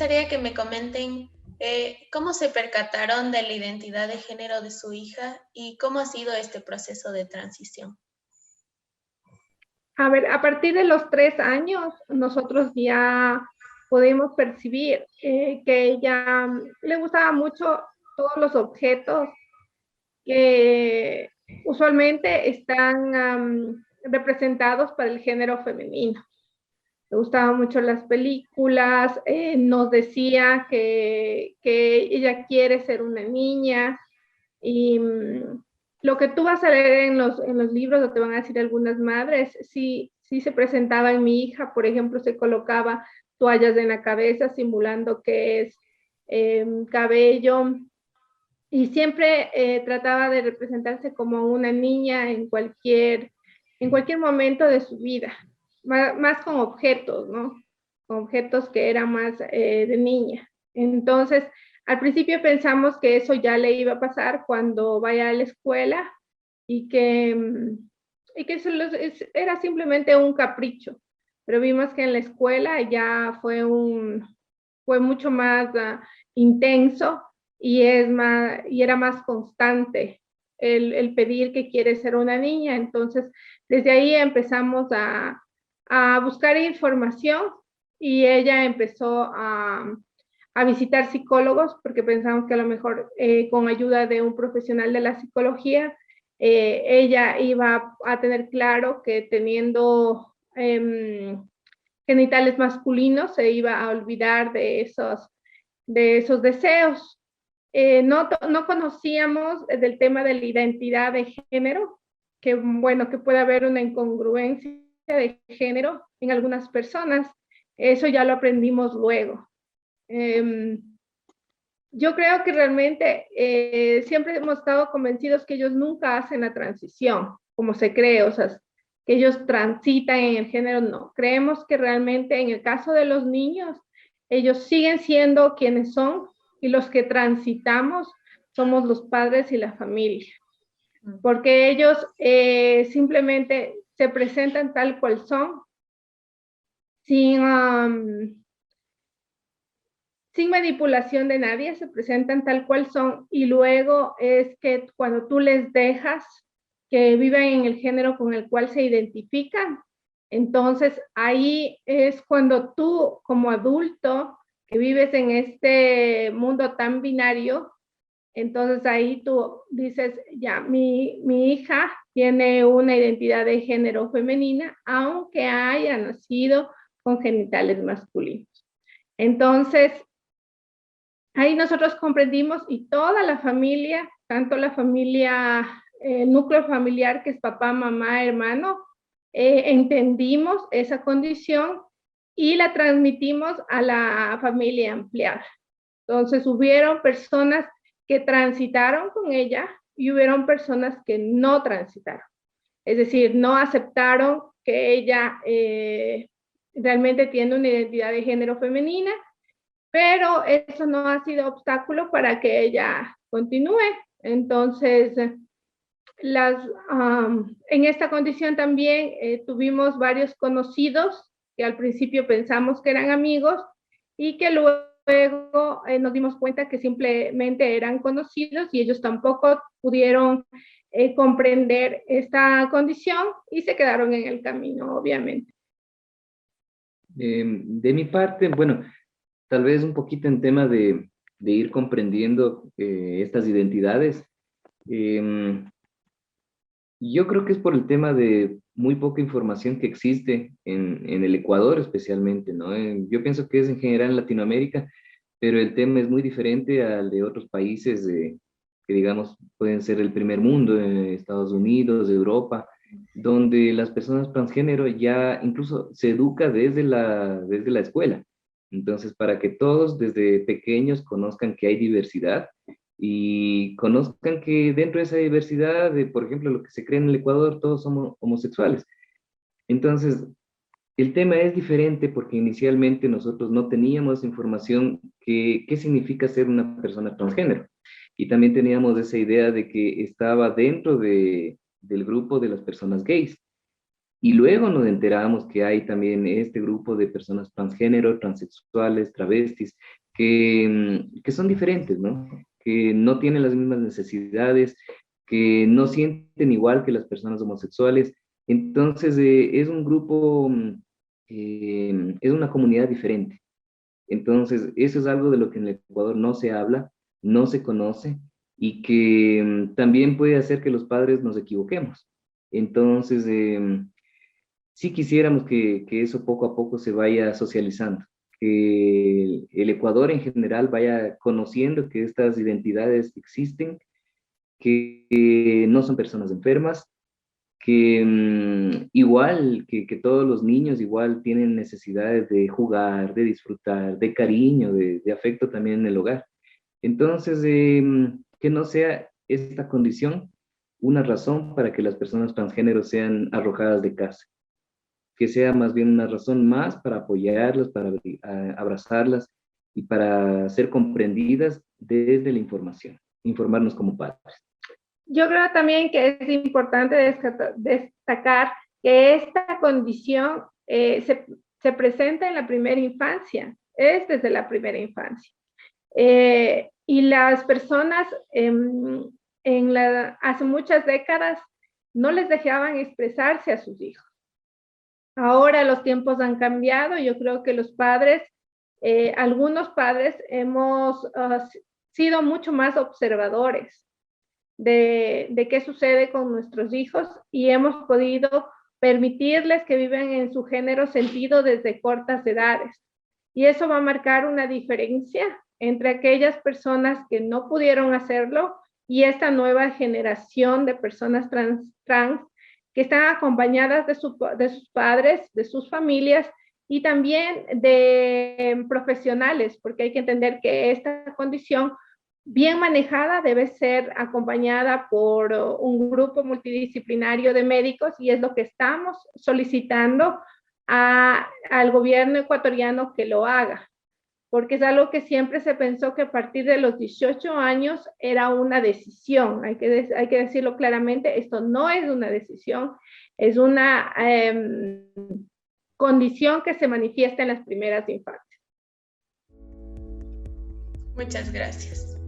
gustaría que me comenten cómo se percataron de la identidad de género de su hija y cómo ha sido este proceso de transición. A ver, a partir de los 3 años, nosotros ya podemos percibir que ella le gustaba mucho todos los objetos que usualmente están representados para el género femenino. Le gustaban mucho las películas, nos decía que ella quiere ser una niña y lo que tú vas a leer en los libros o te van a decir algunas madres, sí, sí se presentaba en mi hija, por ejemplo, se colocaba toallas en la cabeza simulando que es cabello y siempre trataba de representarse como una niña en cualquier momento de su vida, más con objetos, ¿no? Con objetos que eran más de niña. Entonces, al principio pensamos que eso ya le iba a pasar cuando vaya a la escuela y que era simplemente un capricho, pero vimos que en la escuela ya fue mucho más intenso y era más constante el pedir que quiere ser una niña. Entonces, desde ahí empezamos a buscar información y ella empezó a visitar psicólogos porque pensamos que a lo mejor con ayuda de un profesional de la psicología, ella iba a tener claro que teniendo genitales masculinos se iba a olvidar de esos deseos. No conocíamos del tema de la identidad de género, que bueno, que puede haber una incongruencia de género en algunas personas. Eso ya lo aprendimos luego. Yo creo que realmente siempre hemos estado convencidos que ellos nunca hacen la transición, como se cree, o sea, que ellos transitan en el género, no. Creemos que realmente en el caso de los niños, ellos siguen siendo quienes son y los que transitamos somos los padres y la familia, porque ellos simplemente se presentan tal cual son, sin manipulación de nadie, se presentan tal cual son y luego es que cuando tú les dejas que vivan en el género con el cual se identifican, entonces ahí es cuando tú como adulto que vives en este mundo tan binario, entonces ahí tú dices, ya, mi hija tiene una identidad de género femenina, aunque haya nacido con genitales masculinos. Entonces, ahí nosotros comprendimos y toda la familia, tanto la familia, el núcleo familiar que es papá, mamá, hermano, entendimos esa condición y la transmitimos a la familia ampliada. Entonces hubieron personas que transitaron con ella y hubieron personas que no transitaron. Es decir, no aceptaron que ella realmente tiene una identidad de género femenina, pero eso no ha sido obstáculo para que ella continúe. Entonces, en esta condición también tuvimos varios conocidos que al principio pensamos que eran amigos y que luego nos dimos cuenta que simplemente eran conocidos y ellos tampoco pudieron comprender esta condición y se quedaron en el camino, obviamente. De mi parte, bueno, tal vez un poquito en tema de ir comprendiendo estas identidades. Yo creo que es por el tema de muy poca información que existe en el Ecuador especialmente, ¿no? Yo pienso que es en general en Latinoamérica, pero el tema es muy diferente al de otros países que digamos pueden ser el primer mundo, Estados Unidos, Europa, donde las personas transgénero ya incluso se educa desde la escuela. Entonces, para que todos desde pequeños conozcan que hay diversidad y conozcan que dentro de esa diversidad, de, por ejemplo, lo que se cree en el Ecuador, todos somos homosexuales. Entonces, el tema es diferente porque inicialmente nosotros no teníamos información que qué significa ser una persona transgénero. Y también teníamos esa idea de que estaba dentro del grupo de las personas gays. Y luego nos enteramos que hay también este grupo de personas transgénero, transexuales, travestis, que son diferentes, ¿no? Que no tienen las mismas necesidades, que no sienten igual que las personas homosexuales. Entonces, es un grupo, es una comunidad diferente. Entonces, eso es algo de lo que en el Ecuador no se habla, no se conoce y que también puede hacer que los padres nos equivoquemos. Entonces, sí quisiéramos que eso poco a poco se vaya socializando, que el Ecuador en general vaya conociendo que estas identidades existen, que no son personas enfermas, que igual que todos los niños igual tienen necesidades de jugar, de disfrutar, de cariño, de afecto también en el hogar. Entonces, que no sea esta condición una razón para que las personas transgénero sean arrojadas de casa, que sea más bien una razón más para apoyarlas, para abrazarlas y para ser comprendidas desde la información, informarnos como padres. Yo creo también que es importante destacar que esta condición se presenta en la primera infancia, es desde la primera infancia. Y las personas hace muchas décadas no les dejaban expresarse a sus hijos. Ahora los tiempos han cambiado. Yo creo que los padres, algunos padres hemos sido mucho más observadores de qué sucede con nuestros hijos y hemos podido permitirles que vivan en su género sentido desde cortas edades. Y eso va a marcar una diferencia entre aquellas personas que no pudieron hacerlo y esta nueva generación de personas trans que están acompañadas de sus padres, de sus familias y también de profesionales, porque hay que entender que esta condición bien manejada debe ser acompañada por un grupo multidisciplinario de médicos y es lo que estamos solicitando al gobierno ecuatoriano que lo haga, porque es algo que siempre se pensó que a partir de los 18 años era una decisión. Hay que decirlo claramente, esto no es una decisión, es una condición que se manifiesta en las primeras infancias. Muchas gracias.